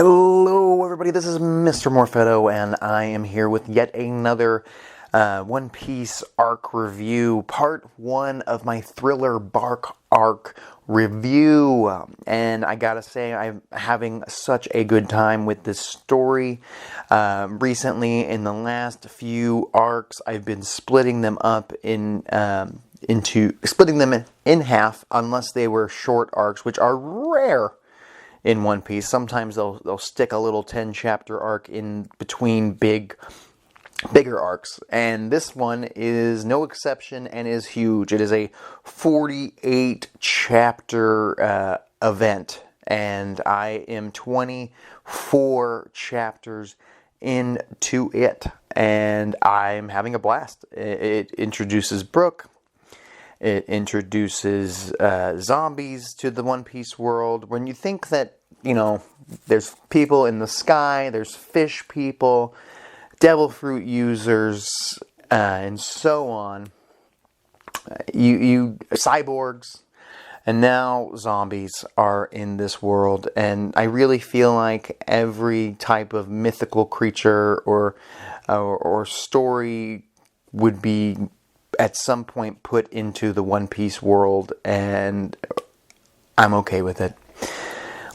Hello everybody, this is Mr. Morfetto, and I am here with yet another One Piece arc review, part 1 of my Thriller Bark arc review. And I gotta say, I'm having such a good time with this story. Recently, in the last few arcs, I've been splitting them up splitting them in half, unless they were short arcs, which are rare in One Piece. Sometimes they'll stick a little 10-chapter arc in between bigger arcs, and this one is no exception and is huge. It is a 48-chapter event, and I am 24 chapters into it, and I'm having a blast. It introduces Brook. It introduces zombies to the One Piece world. When you think that, there's people in the sky, there's fish people, devil fruit users, and so on. You cyborgs, and now zombies are in this world. And I really feel like every type of mythical creature or story would be at some point put into the One Piece world, and I'm okay with it.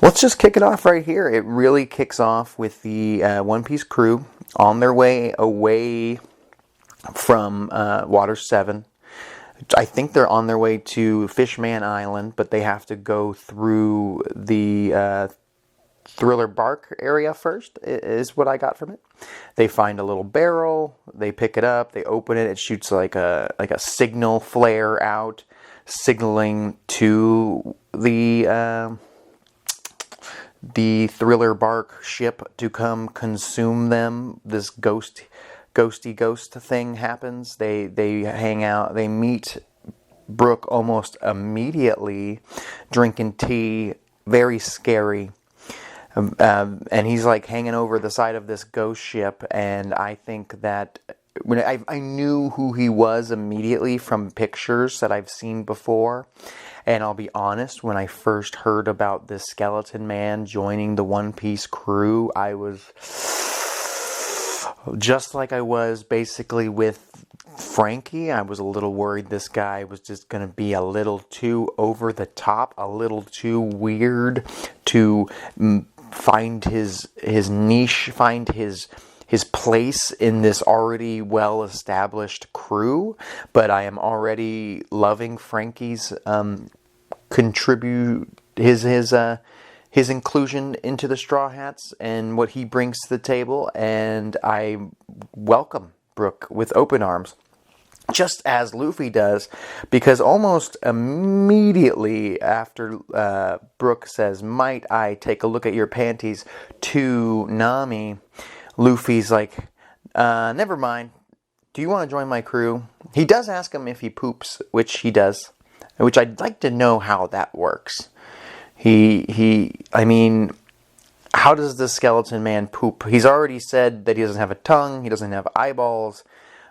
Let's just kick it off right here. It really kicks off with the One Piece crew on their way away from Water 7. I think they're on their way to Fishman Island, but they have to go through the Thriller Bark area first, is what I got from it. They find a little barrel, they pick it up, they open it, it shoots like a signal flare out, signaling to the Thriller Bark ship to come consume them. This ghosty ghost thing happens. They hang out, they meet Brook almost immediately, drinking tea, very scary. And he's like hanging over the side of this ghost ship, and I think that when I knew who he was immediately from pictures that I've seen before. And I'll be honest, when I first heard about this skeleton man joining the One Piece crew, I was just like I was basically with Frankie. I was a little worried this guy was just going to be a little too over the top, a little too weird to find his niche, find his place in this already well-established crew. But I am already loving Frankie's his inclusion into the Straw Hats and what he brings to the table, and I welcome Brook with open arms. Just as Luffy does, because almost immediately after Brook says, "Might I take a look at your panties?" to Nami, Luffy's like, never mind. Do you want to join my crew? He does ask him if he poops, which he does, which I'd like to know how that works. I mean, how does the skeleton man poop? He's already said that he doesn't have a tongue, he doesn't have eyeballs,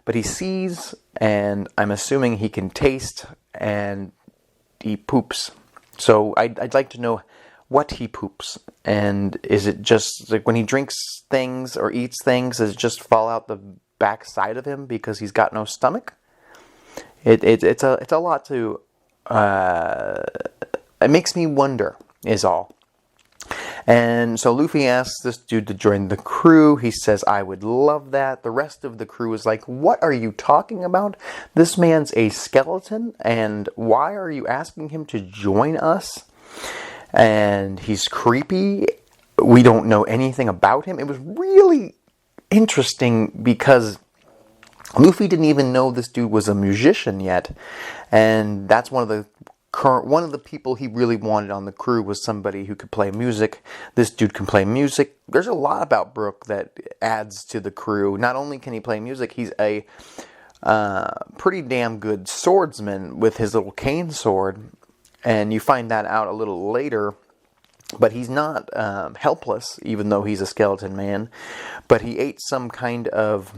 but he sees, and I'm assuming he can taste, and he poops. So I'd like to know what he poops. And is it just like when he drinks things or eats things, does it just fall out the back side of him because he's got no stomach? It's a lot to... it makes me wonder, is all. And so Luffy asks this dude to join the crew. He says, "I would love that." The rest of the crew is like, "What are you talking about? This man's a skeleton, and why are you asking him to join us? And he's creepy. We don't know anything about him." It was really interesting because Luffy didn't even know this dude was a musician yet, and that's one of the people he really wanted on the crew was somebody who could play music. This dude can play music. There's a lot about Brook that adds to the crew. Not only can he play music, he's a pretty damn good swordsman with his little cane sword, and you find that out a little later. But he's not helpless, even though he's a skeleton man. But he ate some kind of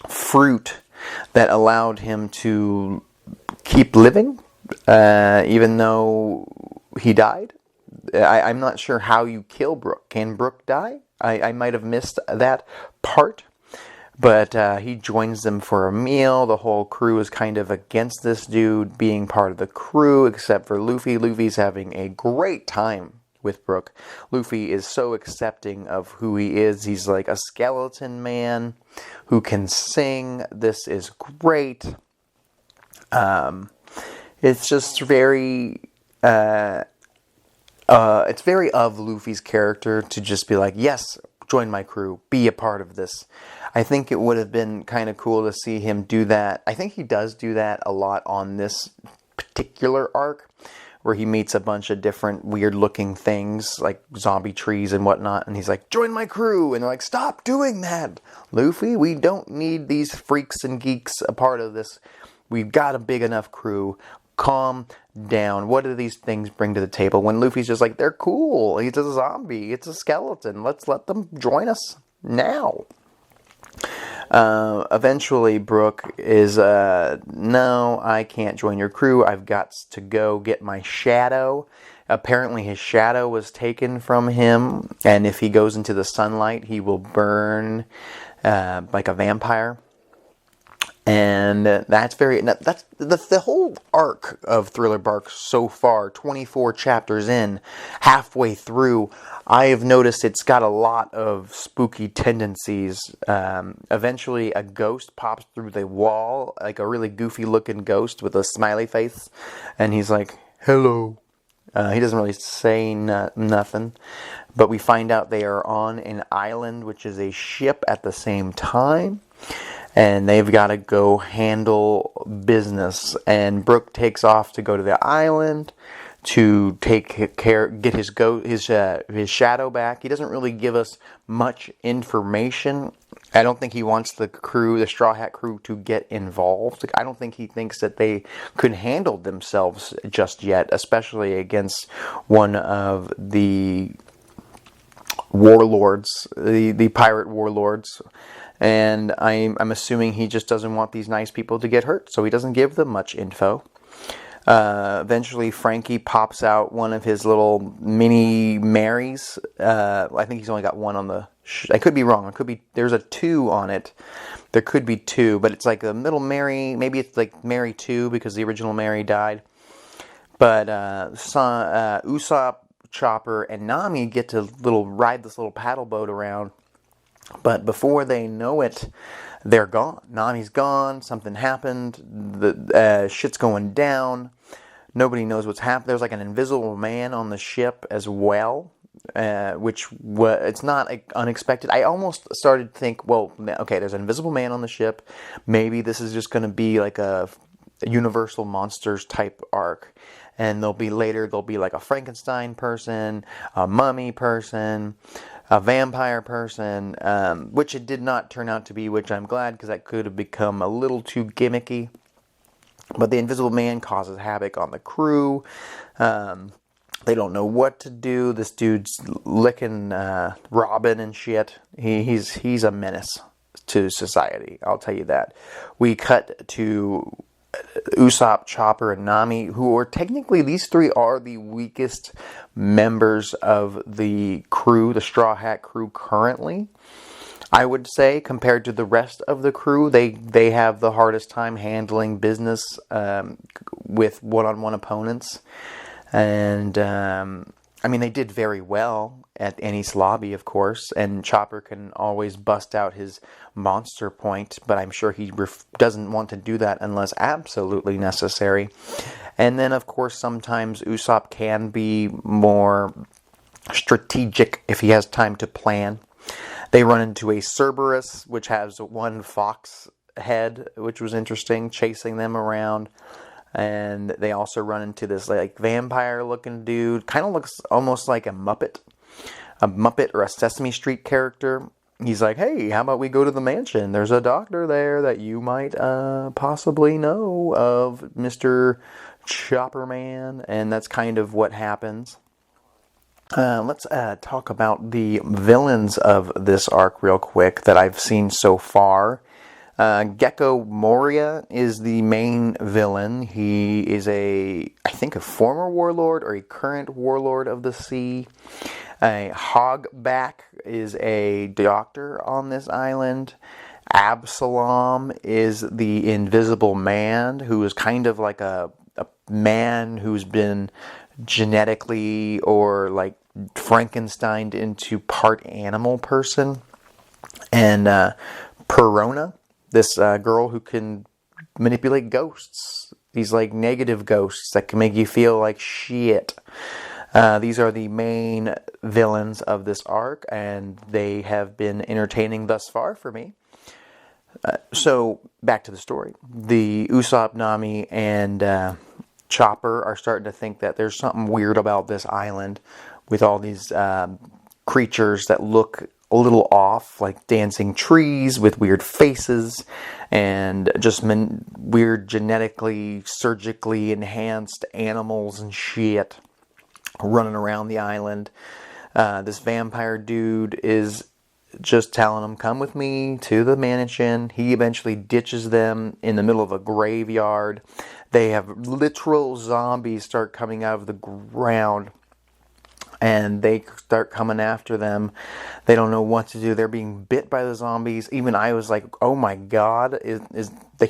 fruit that allowed him to keep living, even though he died. I'm not sure how you kill Brook. Can Brook die? I might have missed that part. But he joins them for a meal. The whole crew is kind of against this dude being part of the crew, except for Luffy. Luffy's having a great time with Brook. Luffy is so accepting of who he is. He's like a skeleton man who can sing. This is great. It's just very... it's very of Luffy's character to just be like, yes, join my crew, be a part of this. I think it would have been kind of cool to see him do that. I think he does do that a lot on this particular arc, where he meets a bunch of different weird-looking things, like zombie trees and whatnot, and he's like, join my crew! And they're like, stop doing that! Luffy, we don't need these freaks and geeks a part of this. We've got a big enough crew. Calm down. What do these things bring to the table? When Luffy's just like, they're cool. He's a zombie. It's a skeleton. Let's let them join us now. Eventually, Brook is, no, I can't join your crew. I've got to go get my shadow. Apparently, his shadow was taken from him, and if he goes into the sunlight, he will burn like a vampire. And that's the whole arc of Thriller Bark so far, 24 chapters in, halfway through. I have noticed it's got a lot of spooky tendencies. Eventually, a ghost pops through the wall, like a really goofy-looking ghost with a smiley face, and he's like, hello. He doesn't really say nothing, but we find out they are on an island, which is a ship at the same time. And they've got to go handle business. And Brook takes off to go to the island to get his shadow back. He doesn't really give us much information. I don't think he wants the crew, the Straw Hat crew, to get involved. I don't think he thinks that they could handle themselves just yet, especially against one of the warlords, the pirate warlords. And I'm assuming he just doesn't want these nice people to get hurt, so he doesn't give them much info. Eventually, Frankie pops out one of his little mini Marys. I think he's only got one on the... I could be wrong. There's a 2 on it. There could be 2, but it's like a middle Mary. Maybe it's like Mary 2 because the original Mary died. But Usopp, Chopper, and Nami get to ride this little paddle boat around. But before they know it, they're gone. Nami's gone. Something happened. The shit's going down. Nobody knows what's happened. There's like an invisible man on the ship as well, it's not unexpected. I almost started to think, well, okay, there's an invisible man on the ship. Maybe this is just going to be like a Universal Monsters type arc. And there'll be like a Frankenstein person, a mummy person, a vampire person, which it did not turn out to be, which I'm glad, because that could have become a little too gimmicky. But the Invisible Man causes havoc on the crew. They don't know what to do. This dude's licking Robin and shit. He's a menace to society, I'll tell you that. We cut to Usopp, Chopper, and Nami, who are technically, these 3 are the weakest members of the crew, the Straw Hat crew currently. I would say, compared to the rest of the crew, they have the hardest time handling business with one-on-one opponents. And, I mean, they did very well at Enies Lobby, of course, and Chopper can always bust out his monster point, but I'm sure he doesn't want to do that unless absolutely necessary. And then, of course, sometimes Usopp can be more strategic if he has time to plan. They run into a Cerberus, which has one fox head, which was interesting, chasing them around. And they also run into this like vampire-looking dude. Kind of looks almost like a Muppet or a Sesame Street character. He's like, hey, how about we go to the mansion? There's a doctor there that you might possibly know of, Mr. Chopperman. And that's kind of what happens. Let's talk about the villains of this arc real quick that I've seen so far. Gecko Moria is the main villain. He is I think a former warlord or a current warlord of the sea. A Hogback is a doctor on this island. Absalom is the invisible man, who is kind of like a man who's been genetically or like Frankensteined into part animal person. And Perona, this girl who can manipulate ghosts. These like negative ghosts that can make you feel like shit. These are the main villains of this arc, and they have been entertaining thus far for me. So, back to the story. The Usopp, Nami, and Chopper are starting to think that there's something weird about this island with all these creatures that look a little off, like dancing trees with weird faces and just weird genetically, surgically enhanced animals and shit running around the island. This vampire dude is just telling them, come with me to the mansion. He eventually ditches them in the middle of a graveyard. They have literal zombies start coming out of the ground, and they start coming after them. They don't know what to do. They're being bit by the zombies. Even I was like, oh my god,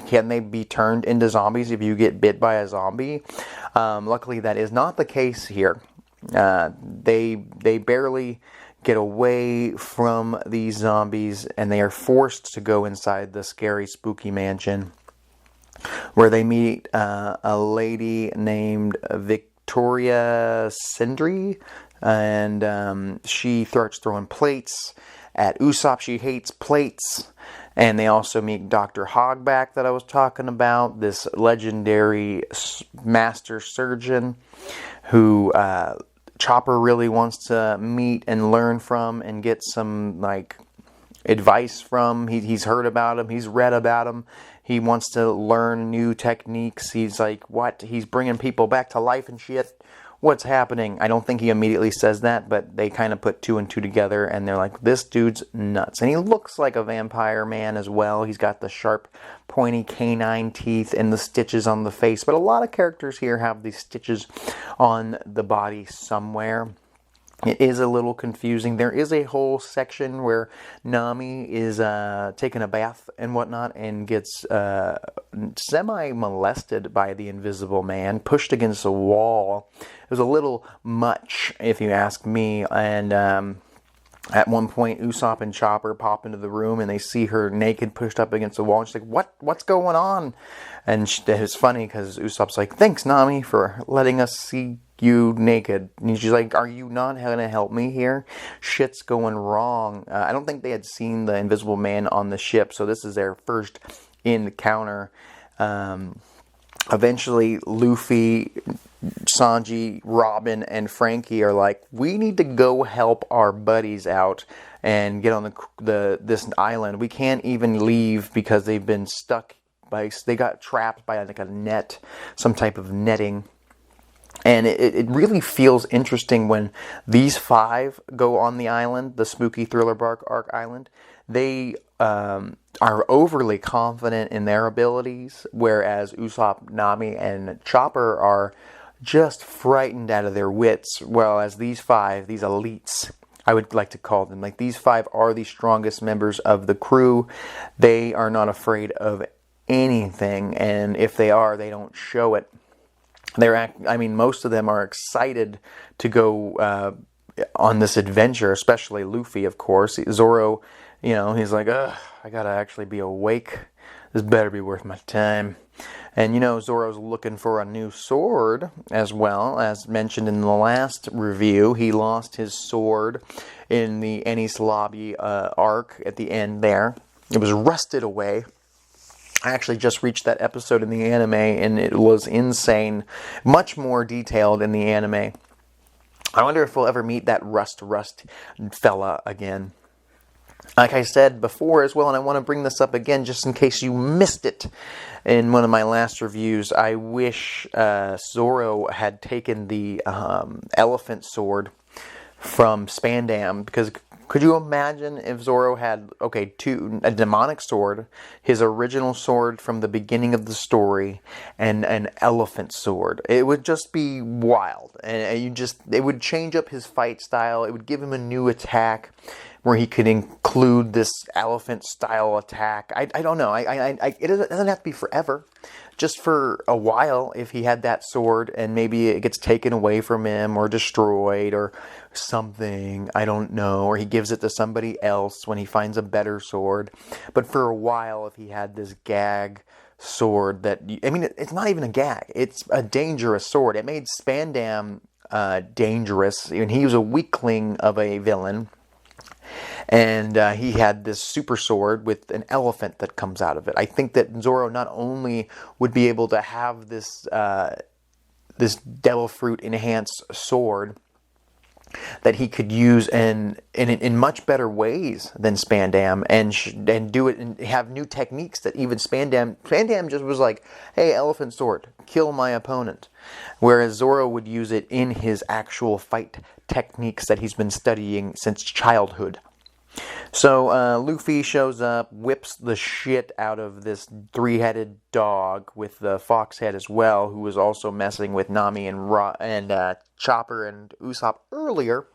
can they be turned into zombies if you get bit by a zombie? Luckily, that is not the case here. They barely get away from these zombies, and they are forced to go inside the scary, spooky mansion, where they meet a lady named Victoria Sindri, and she starts throwing plates at Usopp. She hates plates. And they also meet Dr. Hogback that I was talking about, this legendary master surgeon who Chopper really wants to meet and learn from and get some like advice from. He's heard about him. He's read about him. He wants to learn new techniques. He's like, what? He's bringing people back to life and shit. What's happening? I don't think he immediately says that, but they kind of put two and two together, and they're like, this dude's nuts. And he looks like a vampire man as well. He's got the sharp, pointy canine teeth and the stitches on the face. But a lot of characters here have these stitches on the body somewhere. It is a little confusing. There is a whole section where Nami is taking a bath and whatnot and gets semi-molested by the Invisible Man, pushed against a wall. It was a little much, if you ask me. And at one point, Usopp and Chopper pop into the room and they see her naked, pushed up against the wall. And she's like, what's going on? And it's funny because Usopp's like, thanks, Nami, for letting us see you naked. And she's like, are you not going to help me here? Shit's going wrong. I don't think they had seen the Invisible Man on the ship, so this is their first encounter. Eventually, Luffy, Sanji, Robin, and Frankie are like, we need to go help our buddies out and get on this island. We can't even leave because they've been stuck they got trapped by like a net, some type of netting. And it really feels interesting when these five go on the island, the spooky thriller arc island. They are overly confident in their abilities, whereas Usopp, Nami, and Chopper are just frightened out of their wits. Whereas these five, these elites, I would like to call them, like these five are the strongest members of the crew. They are not afraid of anything, and if they are, they don't show it. Most of them are excited to go on this adventure, especially Luffy, of course. Zoro, he's like, ugh, I gotta actually be awake. This better be worth my time. And, Zoro's looking for a new sword as well. As mentioned in the last review, he lost his sword in the Enies Lobby arc at the end there. It was rusted away. I actually just reached that episode in the anime, and it was insane. Much more detailed in the anime. I wonder if we'll ever meet that Rust fella again. Like I said before as well, and I want to bring this up again just in case you missed it in one of my last reviews. I wish Zoro had taken the elephant sword from Spandam, because Could you imagine if Zoro had, a demonic sword, his original sword from the beginning of the story, and an elephant sword? It would just be wild. And it would change up his fight style. It would give him a new attack where he could include this elephant style attack. I don't know. It doesn't have to be forever. Just for a while, if he had that sword and maybe it gets taken away from him or destroyed or something, I don't know, or he gives it to somebody else when he finds a better sword. But for a while, if he had this gag sword it's not even a gag. It's a dangerous sword. It made Spandam dangerous, and he was a weakling of a villain. And he had this super sword with an elephant that comes out of it. I think that Zoro not only would be able to have this devil fruit enhanced sword that he could use in much better ways than Spandam, and do it and have new techniques that even Spandam just was like, hey, elephant sword, kill my opponent. Whereas Zoro would use it in his actual fight techniques that he's been studying since childhood. So Luffy shows up, whips the shit out of this three-headed dog with the fox head as well, who was also messing with Nami and Chopper and Usopp earlier,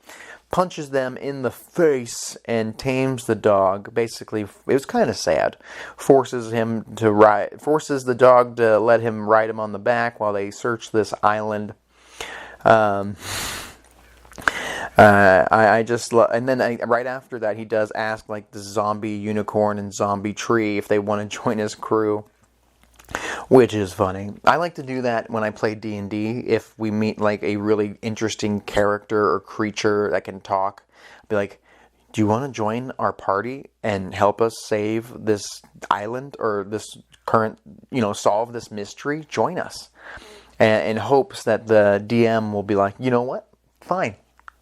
punches them in the face and tames the dog. Basically, it was kind of sad. Forces the dog to let him ride him on the back while they search this island. Right after that, he does ask like the zombie unicorn and zombie tree if they want to join his crew, which is funny. I like to do that when I play D&D. If we meet like a really interesting character or creature that can talk, I'll be like, do you want to join our party and help us save this island or this current, solve this mystery? Join us. And in hopes that the DM will be like, you know what? Fine.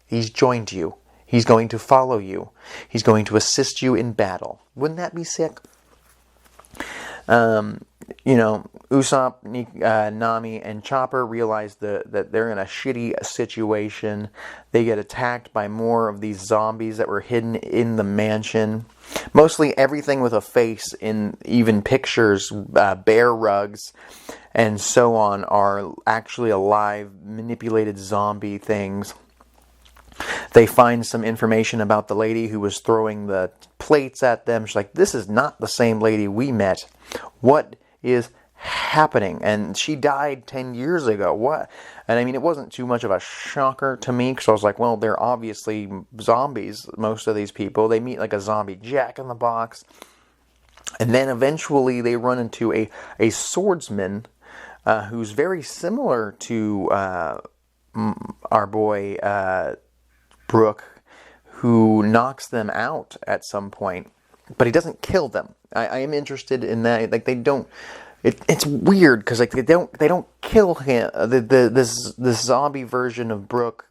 He's joined you. He's going to follow you. He's going to assist you in battle. Wouldn't that be sick? Usopp, Nami, and Chopper realize that they're in a shitty situation. They get attacked by more of these zombies that were hidden in the mansion. Mostly everything with a face in even pictures, bear rugs, and so on are actually alive, manipulated zombie things. They find some information about the lady who was throwing the plates at them. She's like, this is not the same lady we met. What is happening? And she died 10 years ago. What? And it wasn't too much of a shocker to me, because I was like, well, they're obviously zombies, most of these people. They meet like a zombie Jack in the Box. And then eventually they run into a swordsman who's very similar to our boy Brook, who knocks them out at some point, but he doesn't kill them. I am interested in that. Like they don't. It's weird because like they don't kill him. This zombie version of Brook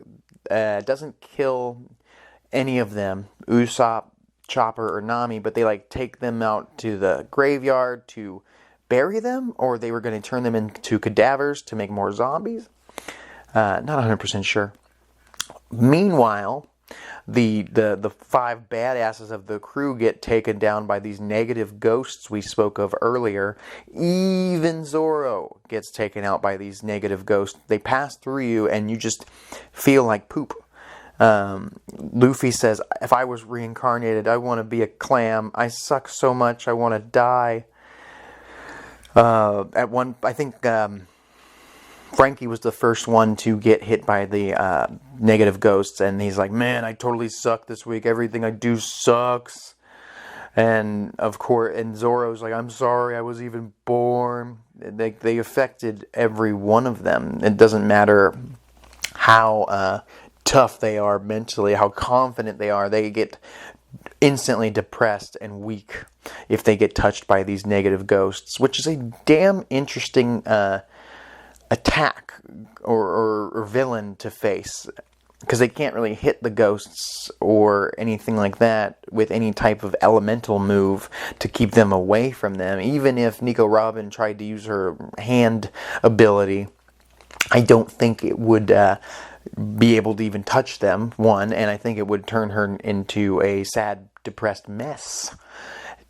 doesn't kill any of them, Usopp, Chopper, or Nami, but they like take them out to the graveyard to bury them, or they were going to turn them into cadavers to make more zombies. Not 100% sure. Meanwhile, the 5 badasses of the crew get taken down by these negative ghosts we spoke of earlier. Even Zoro gets taken out by these negative ghosts. They pass through you and you just feel like poop. Luffy says, if I was reincarnated, I want to be a clam. I suck so much, I want to die. I think Frankie was the first one to get hit by the negative ghosts, and he's like, man, I totally suck this week. Everything I do sucks. And of course, and Zoro's like, I'm sorry I was even born. They affected every one of them. It doesn't matter how tough they are mentally, how confident they are. They get instantly depressed and weak if they get touched by these negative ghosts, which is a damn interesting attack or villain to face, because they can't really hit the ghosts or anything like that with any type of elemental move to keep them away from them. Even if Nico Robin tried to use her hand ability, I don't think it would be able to even touch them, one, and I think it would turn her into a sad, depressed mess.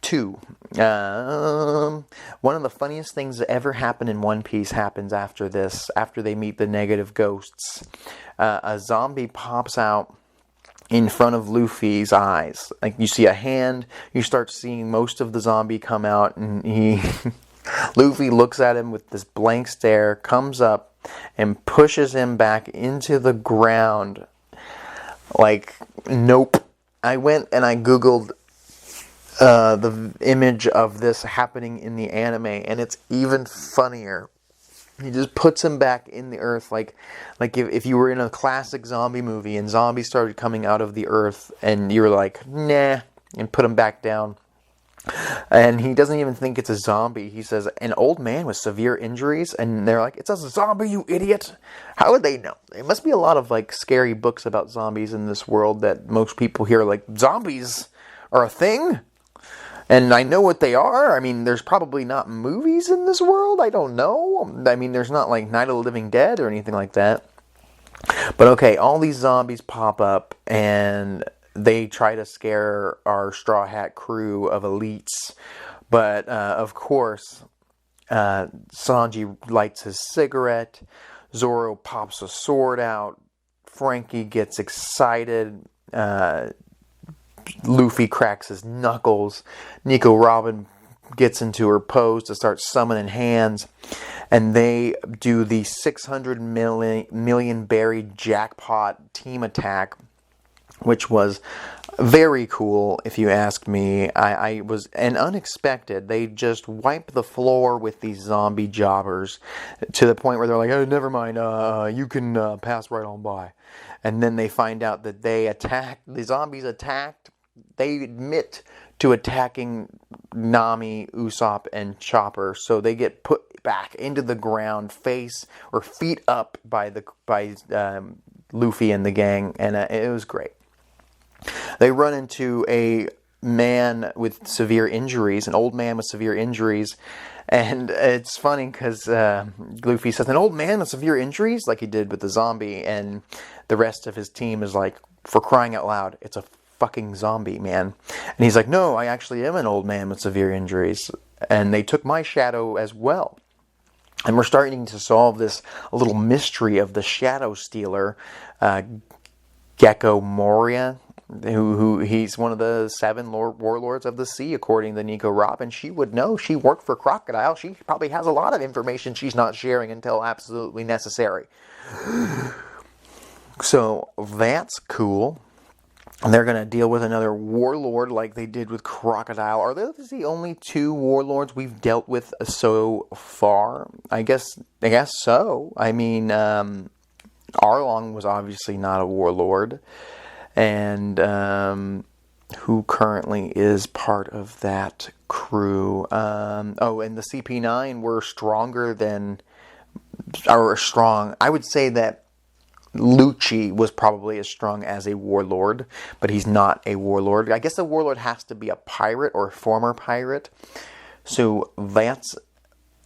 Two, one of the funniest things that ever happened in One Piece happens after this, after they meet the negative ghosts. A zombie pops out in front of Luffy's eyes. Like, you see a hand, you start seeing most of the zombie come out, and Luffy looks at him with this blank stare, comes up, and pushes him back into the ground. Like, nope. I went and I googled the image of this happening in the anime, and it's even funnier. He just puts him back in the earth, like if you were in a classic zombie movie and zombies started coming out of the earth, and you were like, nah, and put him back down. And he doesn't even think it's a zombie. He says, an old man with severe injuries, and they're like, it's a zombie, you idiot. How would they know? There must be a lot of like scary books about zombies in this world that most people hear, like, zombies are a thing? And I know what they are. I mean, there's probably not movies in this world. I don't know. I mean, there's not like Night of the Living Dead or anything like that. But okay, all these zombies pop up and they try to scare our Straw Hat crew of elites. But, of course, Sanji lights his cigarette. Zoro pops a sword out. Frankie gets excited. Luffy cracks his knuckles. Nico Robin gets into her pose to start summoning hands. And they do the 600 million berry jackpot team attack, which was very cool, if you ask me. I was unexpected. They just wipe the floor with these zombie jobbers to the point where they're like, oh, never mind, you can pass right on by. And then they find out that the zombies attacked. They admit to attacking Nami, Usopp, and Chopper, so they get put back into the ground, face or feet up by Luffy and the gang, and it was great. They run into a man with severe injuries, an old man with severe injuries, and it's funny because Luffy says, an old man with severe injuries, like he did with the zombie, and the rest of his team is like, for crying out loud, it's a fucking zombie, man. And he's like, no, I actually am an old man with severe injuries, and they took my shadow as well. And we're starting to solve this little mystery of the shadow stealer, Gecko Moria, who he's one of the 7 warlords of the sea, according to Nico Robin. She would know. She worked for Crocodile. She probably has a lot of information she's not sharing until absolutely necessary. So that's cool. And they're going to deal with another warlord like they did with Crocodile. Are those the only 2 warlords we've dealt with so far? I guess so. I mean, Arlong was obviously not a warlord. And who currently is part of that crew? And the CP9 were stronger than... Or strong. I would say that Lucci was probably as strong as a warlord, but he's not a warlord. I guess a warlord has to be a pirate or a former pirate. So that's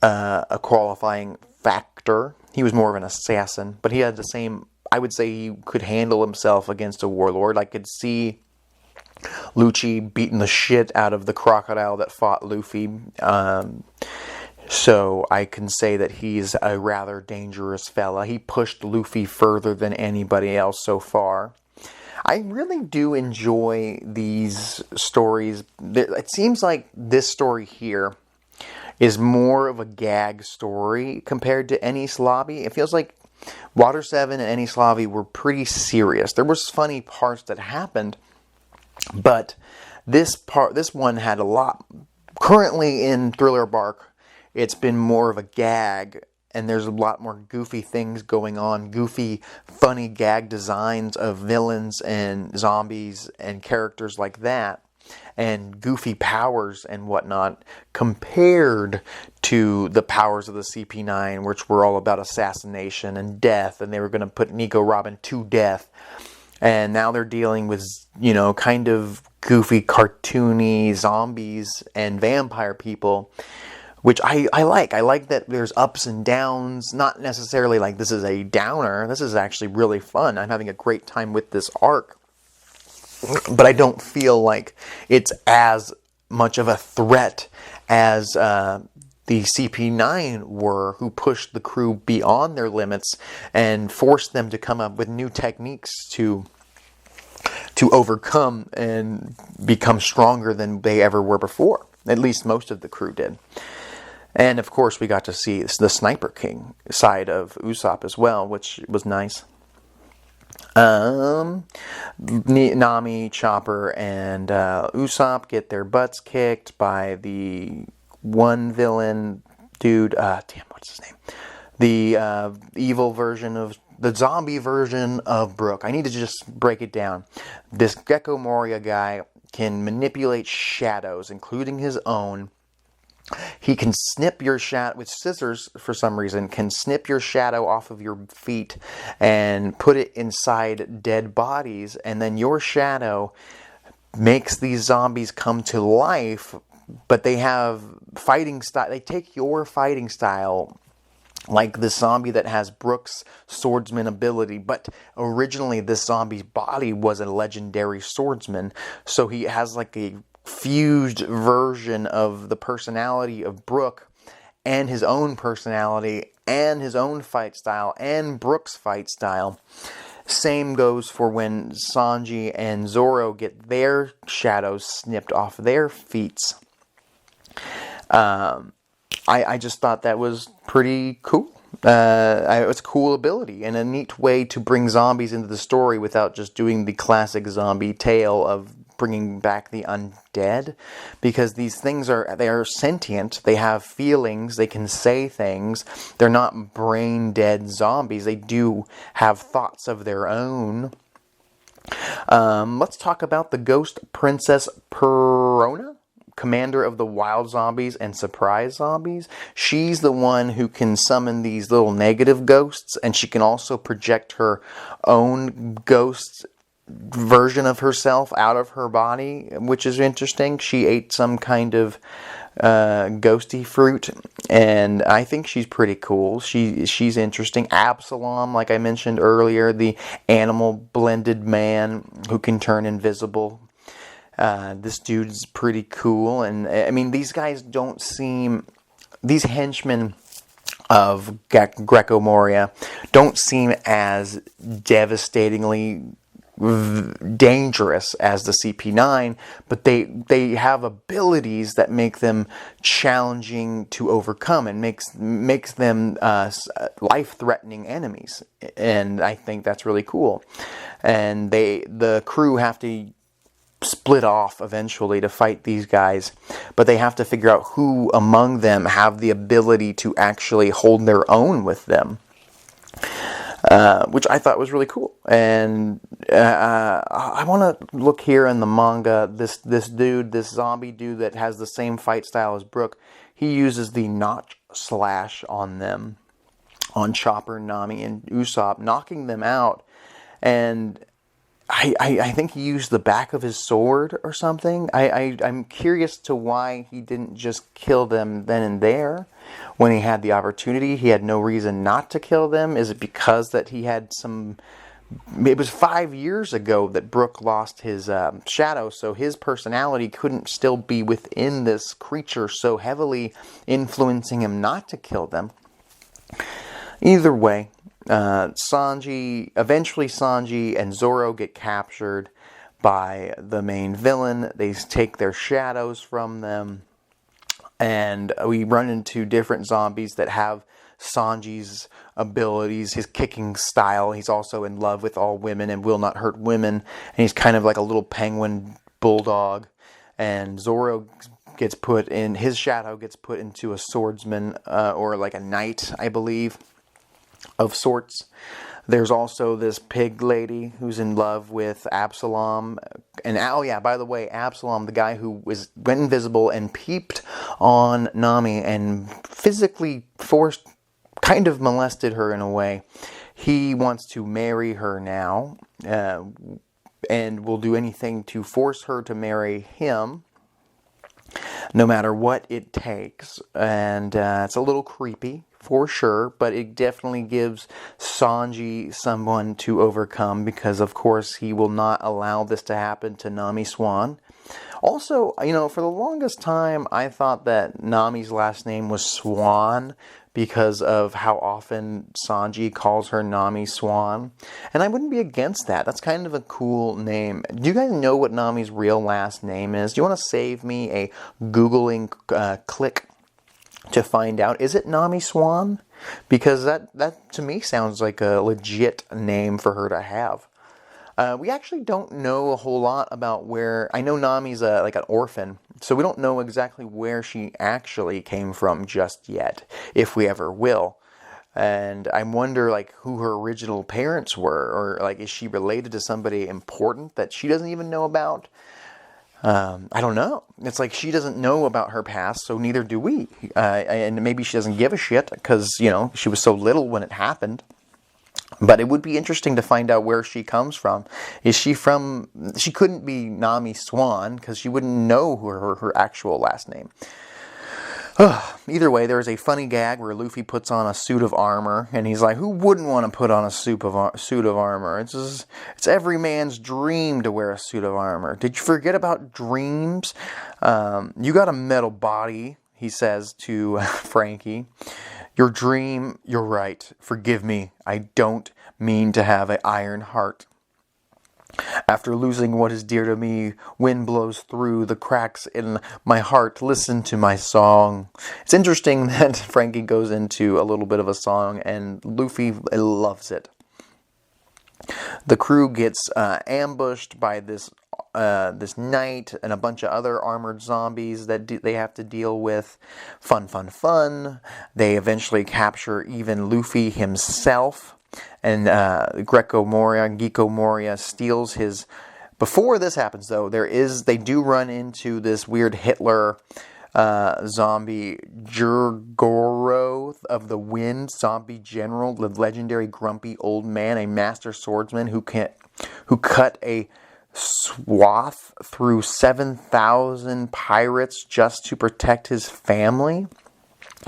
a qualifying factor. He was more of an assassin, but he had the same... I would say he could handle himself against a warlord. I could see Lucci beating the shit out of the crocodile that fought Luffy. So I can say that he's a rather dangerous fella. He pushed Luffy further than anybody else so far. I really do enjoy these stories. It seems like this story here is more of a gag story compared to Enies Lobby. It feels like Water 7 and Enies Lobby were pretty serious. There was funny parts that happened, but this one had a lot. Currently in Thriller Bark, it's been more of a gag, and there's a lot more goofy things going on. Goofy, funny gag designs of villains and zombies and characters like that. And goofy powers and whatnot compared to the powers of the CP9, which were all about assassination and death, and they were going to put Nico Robin to death. And now they're dealing with, kind of goofy, cartoony zombies and vampire people, which I like. I like that there's ups and downs, not necessarily like this is a downer. This is actually really fun. I'm having a great time with this arc. But I don't feel like it's as much of a threat as the CP9 were, who pushed the crew beyond their limits and forced them to come up with new techniques to overcome and become stronger than they ever were before. At least most of the crew did. And of course we got to see the Sniper King side of Usopp as well, which was nice. Nami, Chopper, and Usopp get their butts kicked by the one villain dude. What's his name? The evil version of the zombie version of Brook. I need to just break it down. This Gecko Moria guy can manipulate shadows, including his own. He can snip your shadow with scissors, for some reason, can snip your shadow off of your feet and put it inside dead bodies, and then your shadow makes these zombies come to life, but they have fighting style. They take your fighting style, like the zombie that has Brook's swordsman ability, but originally this zombie's body was a legendary swordsman, so he has like a fused version of the personality of Brook and his own personality and his own fight style and Brook's fight style. Same goes for when Sanji and Zoro get their shadows snipped off their feet. I just thought that was pretty cool. It's a cool ability and a neat way to bring zombies into the story without just doing the classic zombie tale of bringing back the undead, because these things are sentient, they have feelings, they can say things, they're not brain dead zombies, they do have thoughts of their own. Let's talk about the Ghost Princess Perona, commander of the wild zombies and surprise zombies. She's the one who can summon these little negative ghosts, and she can also project her own ghosts version of herself out of her body, which is interesting. She ate some kind of ghosty fruit, and I think she's pretty cool. She's interesting. Absalom, like I mentioned earlier, the animal blended man who can turn invisible. This dude's pretty cool, and I mean, these guys don't seem, these henchmen of Gecko Moria don't seem as devastatingly dangerous as the CP9, but they have abilities that make them challenging to overcome and makes them life-threatening enemies, and I think that's really cool. And the crew have to split off eventually to fight these guys, but they have to figure out who among them have the ability to actually hold their own with them. Which I thought was really cool. And I want to look here in the manga. This zombie dude that has the same fight style as Brook, he uses the notch slash on them, on Chopper, Nami, and Usopp, knocking them out. And I think he used the back of his sword or something. I'm curious to why he didn't just kill them then and there when he had the opportunity. He had no reason not to kill them. Is it because that he had some... It was 5 years ago that Brook lost his shadow, so his personality couldn't still be within this creature so heavily influencing him not to kill them. Either way, eventually Sanji and Zoro get captured by the main villain. They take their shadows from them, and we run into different zombies that have Sanji's abilities, his kicking style. He's also in love with all women and will not hurt women, and he's kind of like a little penguin bulldog. And Zoro gets put in, his shadow gets put into a swordsman, or like a knight, I believe, of sorts. There's also this pig lady who's in love with Absalom. And oh yeah, by the way, Absalom, the guy who went invisible and peeped on Nami and physically kind of molested her in a way. He wants to marry her now, and will do anything to force her to marry him. no matter what it takes. And it's a little creepy, for sure, but it definitely gives Sanji someone to overcome, because of course he will not allow this to happen to Nami Swan. Also, for the longest time, I thought that Nami's last name was Swan because of how often Sanji calls her Nami Swan. And I wouldn't be against that. That's kind of a cool name. Do you guys know what Nami's real last name is? Do you want to save me a Googling click to find out? Is it Nami Swan? Because that to me sounds like a legit name for her to have. We actually don't know a whole lot about where... I know Nami's like an orphan, so we don't know exactly where she actually came from just yet, if we ever will. And I wonder, like, who her original parents were, or, like, is she related to somebody important that she doesn't even know about? I don't know. It's like she doesn't know about her past, so neither do we. And maybe she doesn't give a shit, because, she was so little when it happened. But it would be interesting to find out where she comes from. Is she from... She couldn't be Nami Swan, because she wouldn't know her actual last name. Either way, there's a funny gag where Luffy puts on a suit of armor, and he's like, who wouldn't want to put on a suit of armor? It's every man's dream to wear a suit of armor. Did you forget about dreams? You got a metal body, he says to Frankie. Your dream, you're right. Forgive me. I don't mean to have an iron heart. After losing what is dear to me, wind blows through the cracks in my heart. Listen to my song. It's interesting that Frankie goes into a little bit of a song, and Luffy loves it. The crew gets ambushed by this knight and a bunch of other armored zombies that they have to deal with. Fun. They eventually capture even Luffy himself. And Gecko Moria steals his... Before this happens, though, they do run into this weird Hitler zombie, Jurgoro of the Wind, zombie general, the legendary grumpy old man, a master swordsman who cut a swath through 7,000 pirates just to protect his family.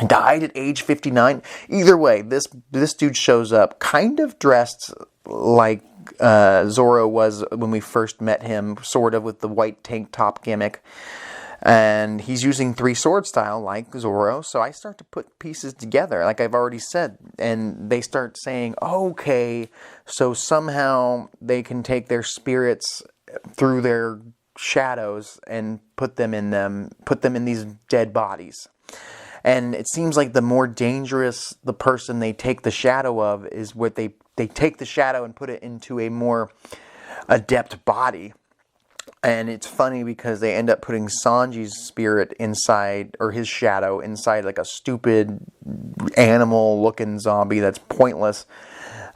Died at age 59. Either way, this dude shows up kind of dressed like Zoro was when we first met him, sort of with the white tank top gimmick. And he's using 3 sword style like Zoro, so I start to put pieces together, like I've already said. And they start saying, okay, so somehow they can take their spirits through their shadows and put them in these dead bodies. And it seems like the more dangerous the person they take the shadow of is what they take the shadow and put it into a more adept body. And it's funny because they end up putting Sanji's spirit inside, or his shadow inside, like a stupid animal-looking zombie that's pointless,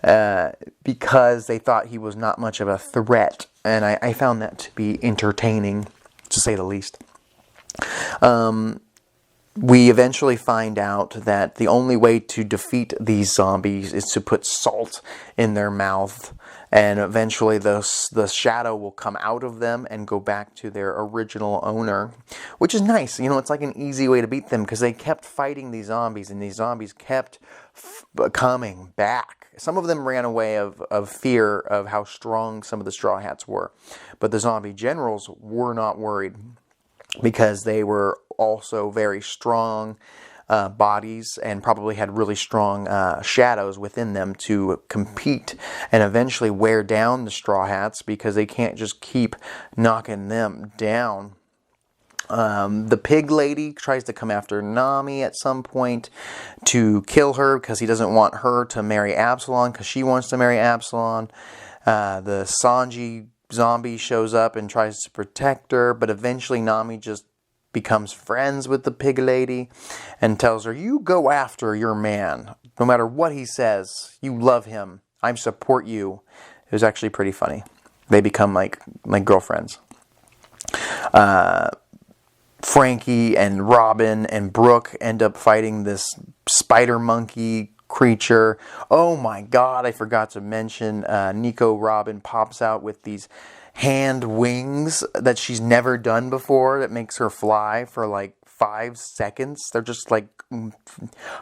because they thought he was not much of a threat. And I found that to be entertaining, to say the least. We eventually find out that the only way to defeat these zombies is to put salt in their mouth, and eventually the shadow will come out of them and go back to their original owner, which is nice. It's like an easy way to beat them, because they kept fighting these zombies, and these zombies kept coming back. Some of them ran away of fear of how strong some of the Straw Hats were, but the zombie generals were not worried, because they were also very strong bodies and probably had really strong shadows within them to compete and eventually wear down the Straw Hats, because they can't just keep knocking them down. The pig lady tries to come after Nami at some point to kill her, because he doesn't want her to marry Absalom, because she wants to marry Absalom. The Sanji zombie shows up and tries to protect her, but eventually Nami just becomes friends with the pig lady and tells her, you go after your man. No matter what he says, you love him. I support you. It was actually pretty funny. They become like girlfriends. Frankie and Robin and Brook end up fighting this spider monkey creature. Oh my god, I forgot to mention, Nico Robin pops out with these hand wings that she's never done before that makes her fly for like 5 seconds. They're just like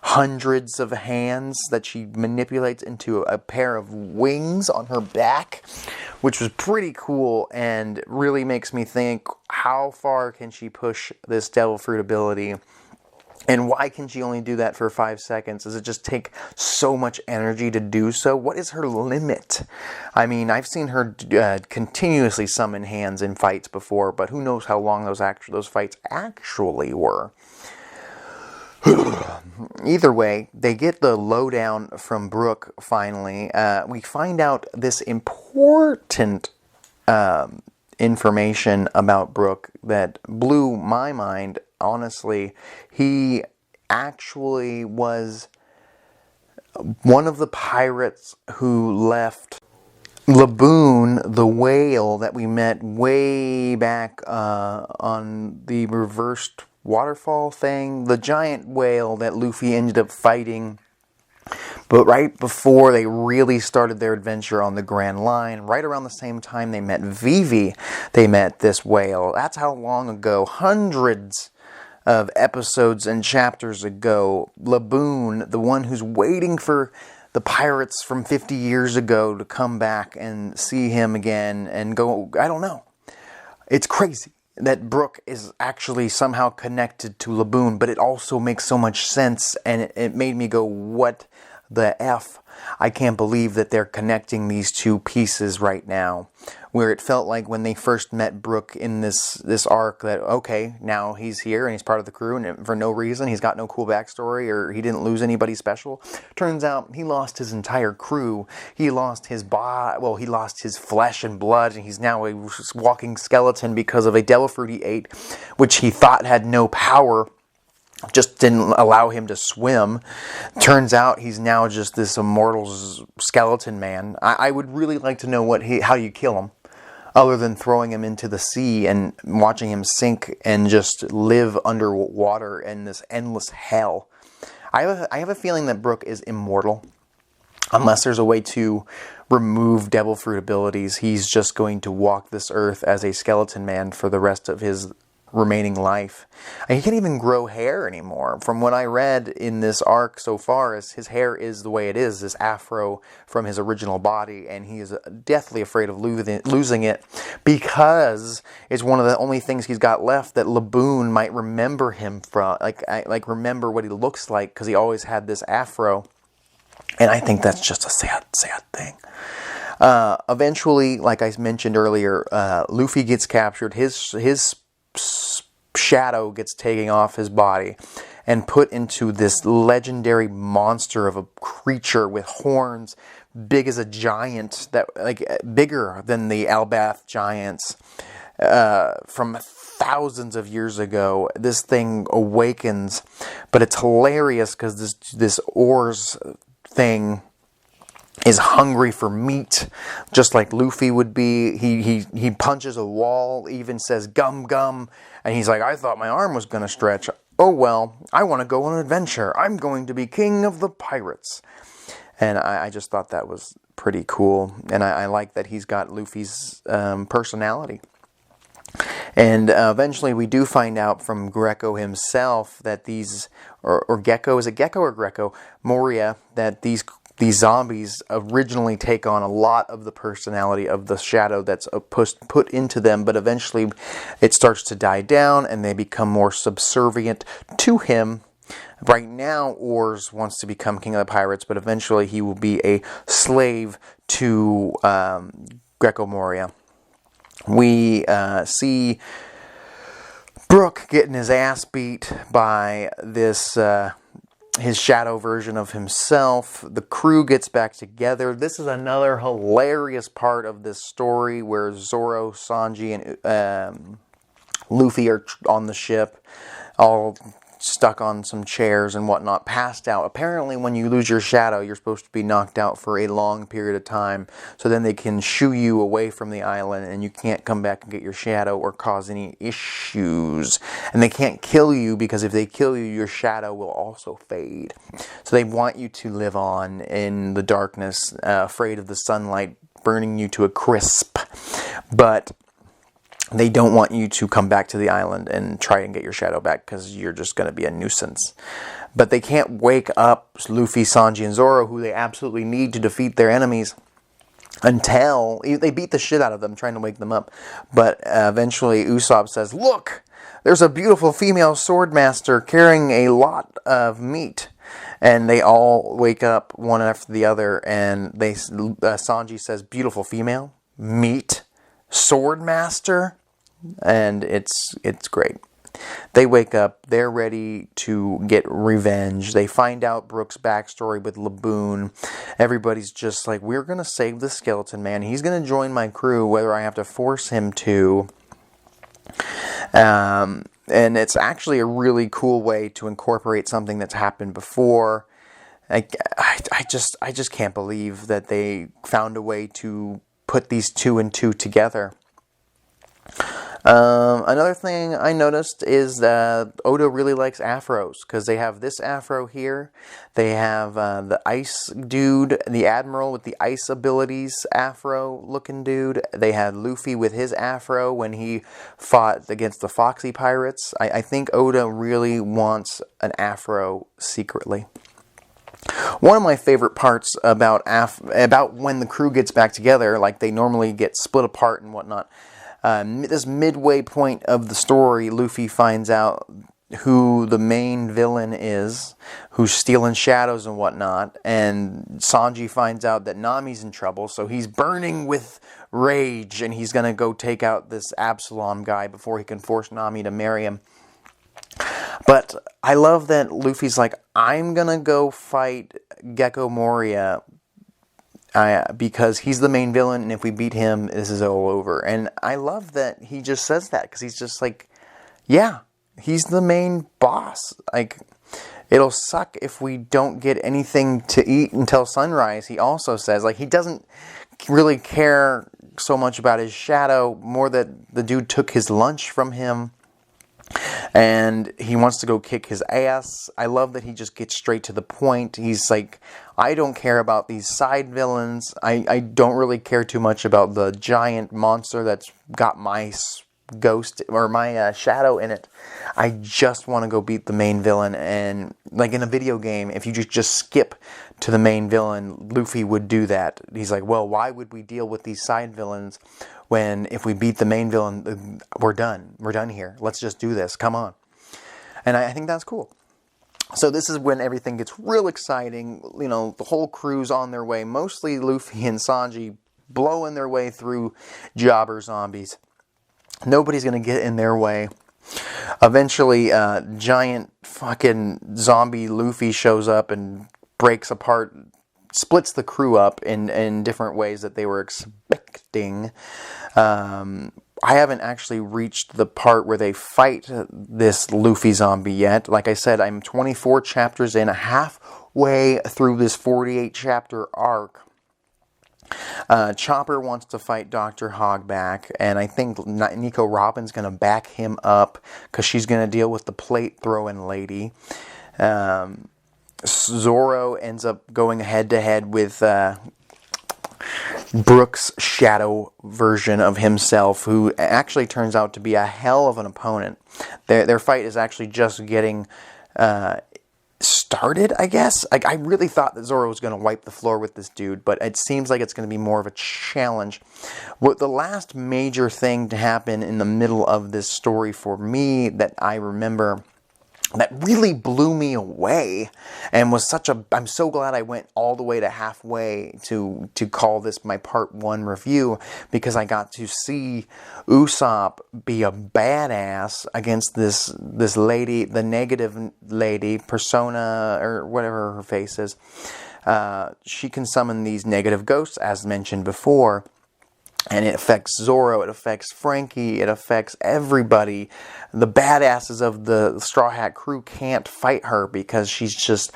hundreds of hands that she manipulates into a pair of wings on her back, which was pretty cool and really makes me think, how far can she push this devil fruit ability? And why can she only do that for 5 seconds? Does it just take so much energy to do so? What is her limit? I mean, I've seen her continuously summon hands in fights before, but who knows how long those fights actually were. Either way, they get the lowdown from Brook finally. We find out this important information about Brook that blew my mind. Honestly, he actually was one of the pirates who left Laboon, the whale that we met way back on the reversed waterfall thing. The giant whale that Luffy ended up fighting. But right before they really started their adventure on the Grand Line, right around the same time they met Vivi, they met this whale. That's how long ago, hundreds of episodes and chapters ago, Laboon, the one who's waiting for the pirates from 50 years ago to come back and see him again and go, I don't know. It's crazy that Brook is actually somehow connected to Laboon, but it also makes so much sense, and it made me go, what the F? I can't believe that they're connecting these two pieces right now. Where it felt like when they first met Brook in this arc that, okay, now he's here and he's part of the crew and for no reason, he's got no cool backstory or he didn't lose anybody special. Turns out he lost his entire crew. He lost his he lost his flesh and blood, and he's now a walking skeleton because of a devil fruit he ate, which he thought had no power. Just didn't allow him to swim. Turns out he's now just this immortal skeleton man. I would really like to know how you kill him, other than throwing him into the sea and watching him sink and just live underwater in this endless hell. I have a feeling that Brook is immortal. Unless there's a way to remove devil fruit abilities, he's just going to walk this earth as a skeleton man for the rest of his remaining life. And he can't even grow hair anymore. From what I read in this arc so far, is his hair is the way it is, this afro from his original body, and he is deathly afraid of losing it because it's one of the only things he's got left that Laboon might remember him from, like remember what he looks like, because he always had this afro. And I think that's just a sad thing. Eventually, like I mentioned earlier, Luffy gets captured. His shadow gets taken off his body and put into this legendary monster of a creature with horns big as a giant, that bigger than the Albath giants from thousands of years ago. This thing awakens, but it's hilarious because this Oars thing is hungry for meat, just like Luffy would be. He punches a wall, even says gum gum, and he's like, I thought my arm was going to stretch. Oh well, I want to go on an adventure. I'm going to be king of the pirates. And I just thought that was pretty cool, and I like that he's got Luffy's personality. And eventually we do find out from Gecko himself that or Gecko, is it Gecko or Gecko? Moria, that these zombies originally take on a lot of the personality of the shadow that's put into them, but eventually it starts to die down and they become more subservient to him. Right now, Oars wants to become king of the pirates, but eventually he will be a slave to Gecko Moria. We see Brook getting his ass beat by this his shadow version of himself. The crew gets back together. This is another hilarious part of this story where Zoro, Sanji, and Luffy are on the ship, all stuck on some chairs and whatnot, passed out. Apparently when you lose your shadow, you're supposed to be knocked out for a long period of time, so then they can shoo you away from the island and you can't come back and get your shadow or cause any issues. And they can't kill you, because if they kill you, your shadow will also fade. So they want you to live on in the darkness, afraid of the sunlight burning you to a crisp. but they don't want you to come back to the island and try and get your shadow back because you're just going to be a nuisance. But they can't wake up Luffy, Sanji, and Zoro, who they absolutely need to defeat their enemies, until they beat the shit out of them trying to wake them up. But eventually Usopp says, "Look, there's a beautiful female swordmaster carrying a lot of meat." And they all wake up one after the other, and Sanji says, "Beautiful female? Meat? Swordmaster?" And it's great. They wake up, they're ready to get revenge. They find out Brook's backstory with Laboon. Everybody's just like, we're going to save the skeleton man. He's going to join my crew, whether I have to force him to. And it's actually a really cool way to incorporate something that's happened before. I just can't believe that they found a way to put these two and two together. Another thing I noticed is that Oda really likes afros, because they have this afro here. They have the ice dude, the admiral with the ice abilities afro looking dude. They had Luffy with his afro when he fought against the Foxy Pirates. I think Oda really wants an afro secretly. One of my favorite parts about when the crew gets back together, like they normally get split apart and whatnot, this midway point of the story, Luffy finds out who the main villain is, who's stealing shadows and whatnot, and Sanji finds out that Nami's in trouble, so he's burning with rage, and he's going to go take out this Absalom guy before he can force Nami to marry him. But I love that Luffy's like, I'm going to go fight Gecko Moria, because he's the main villain, and if we beat him, this is all over. And I love that he just says that, because he's just like, yeah, he's the main boss. Like, it'll suck if we don't get anything to eat until sunrise. He also says, like, he doesn't really care so much about his shadow, more that the dude took his lunch from him, and he wants to go kick his ass. I love that he just gets straight to the point. He's like, I don't care about these side villains. I don't really care too much about the giant monster that's got my ghost or my shadow in it. I just want to go beat the main villain. And like in a video game, if you just skip to the main villain, Luffy would do that. He's like, well, why would we deal with these side villains when if we beat the main villain, we're done. We're done here. Let's just do this. Come on. And I think that's cool. So this is when everything gets real exciting. You know, the whole crew's on their way. Mostly Luffy and Sanji blowing their way through jobber zombies. Nobody's going to get in their way. Eventually, giant fucking zombie Luffy shows up and breaks apart, splits the crew up in different ways that they were expecting. I haven't actually reached the part where they fight this Luffy zombie yet. Like I said, I'm 24 chapters in, halfway through this 48 chapter arc. Chopper wants to fight Dr. Hogback, and I think Nico Robin's going to back him up because she's going to deal with the plate throwing lady. Zoro ends up going head to head with Brook's shadow version of himself, who actually turns out to be a hell of an opponent. Their fight is actually just getting started, I guess. Like, I really thought that Zoro was going to wipe the floor with this dude, but it seems like it's going to be more of a challenge. What the last major thing to happen in the middle of this story for me that I remember that really blew me away and was I'm so glad I went all the way to halfway to call this my part 1 review, because I got to see Usopp be a badass against this lady, the negative lady, Persona, or whatever her face is. She can summon these negative ghosts, as mentioned before. And it affects Zoro, it affects Frankie, it affects everybody. The badasses of the Straw Hat crew can't fight her because she's just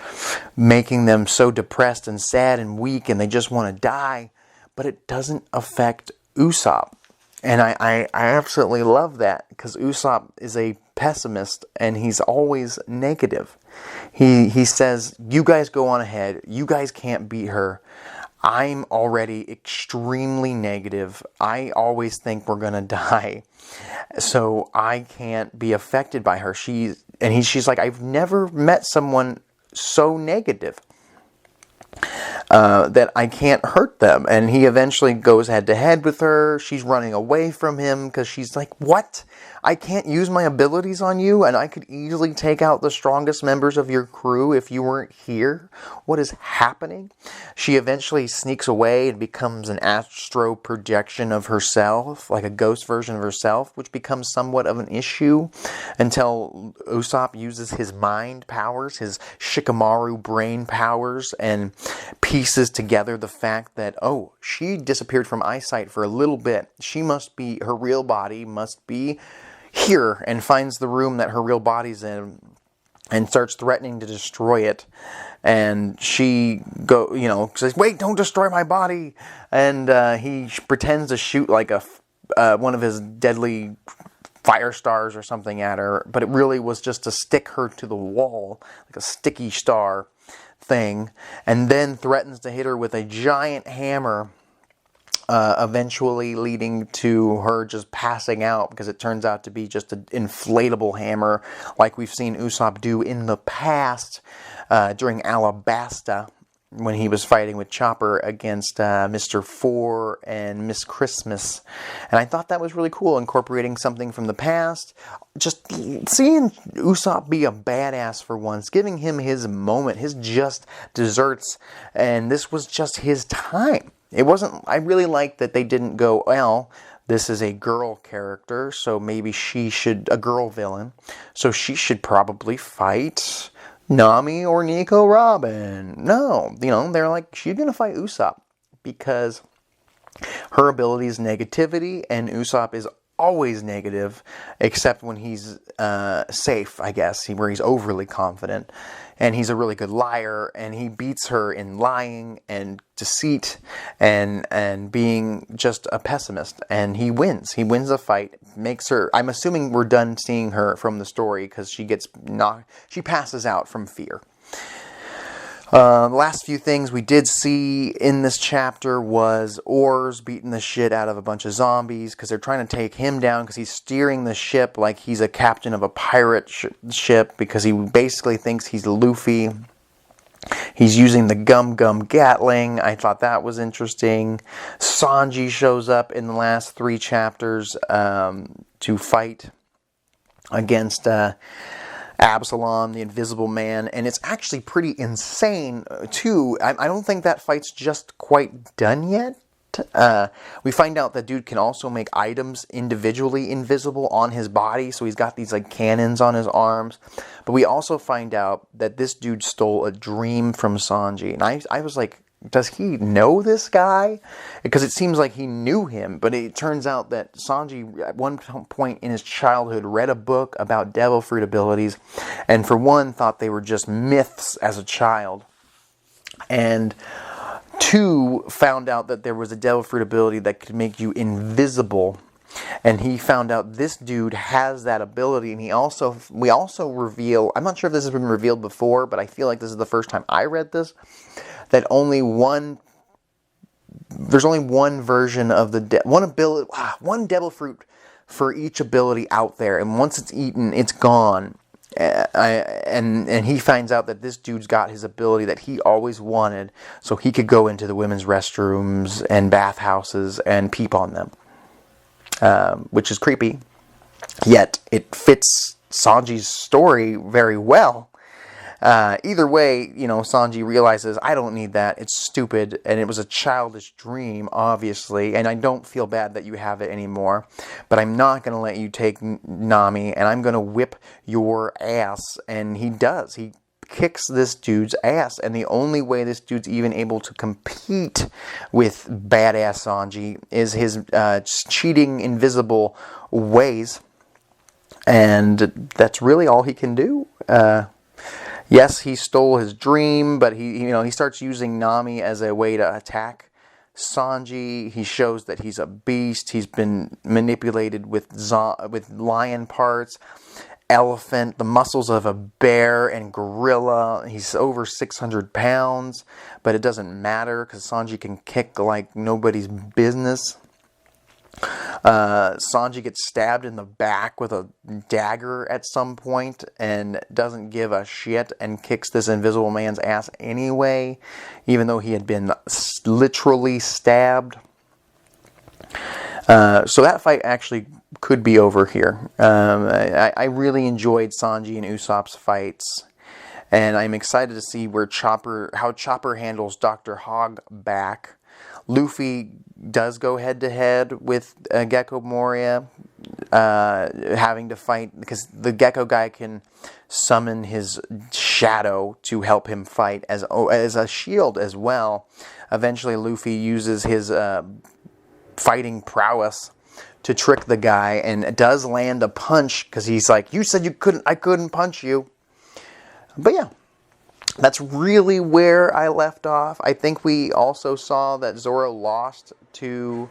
making them so depressed and sad and weak, and they just want to die. But it doesn't affect Usopp. And I absolutely love that, because Usopp is a pessimist and he's always negative. He says, you guys go on ahead, you guys can't beat her. I'm already extremely negative. I always think we're gonna die, so I can't be affected by her. She's like, I've never met someone so negative that I can't hurt them. And he eventually goes head to head with her. She's running away from him because she's like, what? I can't use my abilities on you, and I could easily take out the strongest members of your crew if you weren't here. What is happening? She eventually sneaks away and becomes an astro projection of herself, like a ghost version of herself, which becomes somewhat of an issue until Usopp uses his mind powers, his Shikamaru brain powers, and pieces together the fact that, oh, she disappeared from eyesight for a little bit. Her real body must be here, and finds the room that her real body's in and starts threatening to destroy it. And she says, wait, don't destroy my body. And he pretends to shoot like one of his deadly fire stars or something at her, but it really was just to stick her to the wall, like a sticky star thing, and then threatens to hit her with a giant hammer, eventually leading to her just passing out, because it turns out to be just an inflatable hammer like we've seen Usopp do in the past during Alabasta, when he was fighting with Chopper against Mr. Four and Miss Christmas. And I thought that was really cool, incorporating something from the past. Just seeing Usopp be a badass for once, giving him his moment, his just desserts, and this was just his time. It wasn't, I really liked that they didn't go, well, this is a girl character, so maybe a girl villain, so she should probably fight Nami or Nico Robin. No, they're like, she's going to fight Usopp because her ability is negativity, and Usopp is always negative, except when he's safe, I guess, where he's overly confident. And he's a really good liar, and he beats her in lying and deceit and being just a pessimist. And he wins. He wins the fight, makes her... I'm assuming we're done seeing her from the story, because she passes out from fear. The last few things we did see in this chapter was Oars beating the shit out of a bunch of zombies because they're trying to take him down because he's steering the ship like he's a captain of a pirate ship, because he basically thinks he's Luffy. He's using the Gum Gum Gatling. I thought that was interesting. Sanji shows up in the last 3 chapters to fight against... Absalom, the Invisible Man, and it's actually pretty insane, too. I don't think that fight's just quite done yet. We find out that dude can also make items individually invisible on his body, so he's got these like cannons on his arms. But we also find out that this dude stole a dream from Sanji, and I was like, does he know this guy? Because it seems like he knew him, but it turns out that Sanji, at one point in his childhood, read a book about devil fruit abilities, and for one, thought they were just myths as a child. And 2, found out that there was a devil fruit ability that could make you invisible. And he found out this dude has that ability, and we also reveal, I'm not sure if this has been revealed before, but I feel like this is the first time I read this, that there's only one version of one devil fruit for each ability out there, and once it's eaten, it's gone. And he finds out that this dude's got his ability that he always wanted, so he could go into the women's restrooms and bathhouses and peep on them, which is creepy. Yet it fits Sanji's story very well. Either way, Sanji realizes, I don't need that, it's stupid, and it was a childish dream, obviously, and I don't feel bad that you have it anymore, but I'm not going to let you take Nami, and I'm going to whip your ass. And he does. He kicks this dude's ass, and the only way this dude's even able to compete with badass Sanji is his cheating invisible ways, and that's really all he can do. Yes, he stole his dream, but he starts using Nami as a way to attack Sanji. He shows that he's a beast. He's been manipulated with lion parts, elephant, the muscles of a bear and gorilla. He's over 600 pounds, but it doesn't matter because Sanji can kick like nobody's business. Sanji gets stabbed in the back with a dagger at some point and doesn't give a shit and kicks this invisible man's ass anyway, even though he had been literally stabbed. So that fight actually could be over here. I really enjoyed Sanji and Usopp's fights, and I'm excited to see how Chopper handles Dr. Hog back. Luffy does go head-to-head with Gecko Moria, having to fight, because the Gecko guy can summon his shadow to help him fight as a shield as well. Eventually, Luffy uses his fighting prowess to trick the guy, and does land a punch, because he's like, you said I couldn't punch you. But yeah. That's really where I left off. I think we also saw that Zoro lost to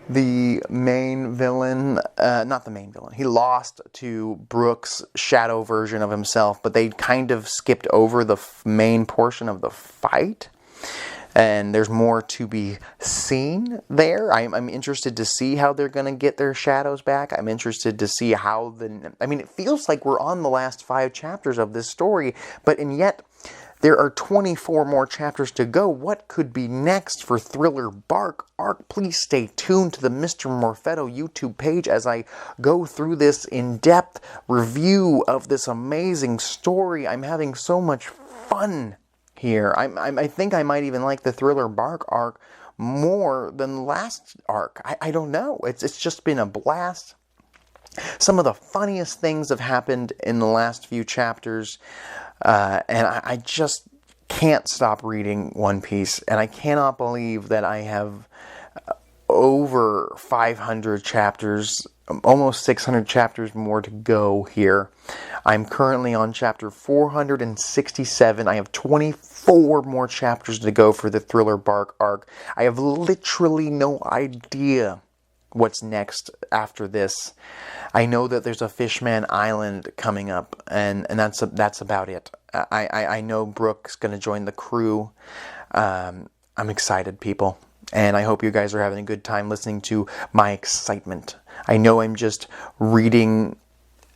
the main villain. Not the main villain. He lost to Brook's shadow version of himself, but they kind of skipped over the main portion of the fight. And there's more to be seen there. I'm interested to see how they're going to get their shadows back. I'm interested to see how it feels like we're on the last 5 chapters of this story, and yet there are 24 more chapters to go. What could be next for Thriller Bark Arc? Please stay tuned to the Mr. Morfetto YouTube page as I go through this in-depth review of this amazing story. I'm having so much fun here. I think I might even like the Thriller Bark arc more than the last arc. I don't know. It's just been a blast. Some of the funniest things have happened in the last few chapters, and I just can't stop reading One Piece, and I cannot believe that I have over 500 chapters, almost 600 chapters more to go here. I'm currently on chapter 467. I have 24 more chapters to go for the Thriller Bark arc. I have literally no idea what's next after this. I know that there's a Fishman Island coming up, and that's about it. I know Brook's going to join the crew. I'm excited, people. And I hope you guys are having a good time listening to my excitement. I know I'm just reading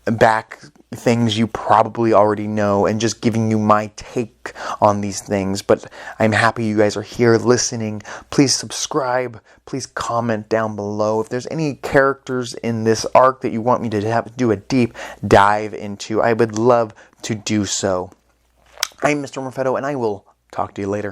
back things you probably already know and just giving you my take on these things, but I'm happy you guys are here listening. Please subscribe. Please comment down below if there's any characters in this arc that you want me to do a deep dive into. I would love to do so. I'm Mr. Morfetto, and I will talk to you later.